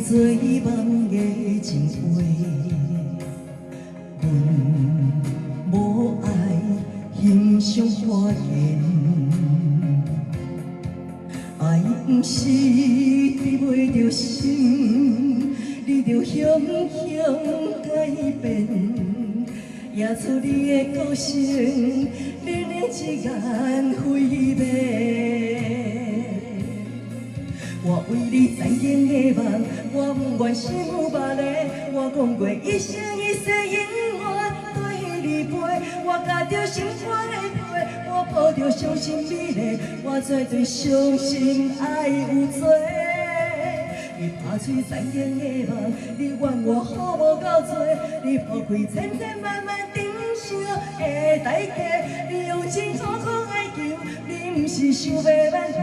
做梦的情话，阮无爱欣赏花言，爱不是治袂着心，你着雄雄改变，演出你的个性，令人一眼毁灭。 我为你残忍的梦，我不愿心有别个。我讲过一生一世永远对你陪，我夹着心肝的皮，我抱着伤心美丽，我绝对相信爱有罪。你拍碎残忍的梦，你怨我好无够多，你铺开千千万万珍惜的代价，你用尽苦苦哀求，你不是想要挽回。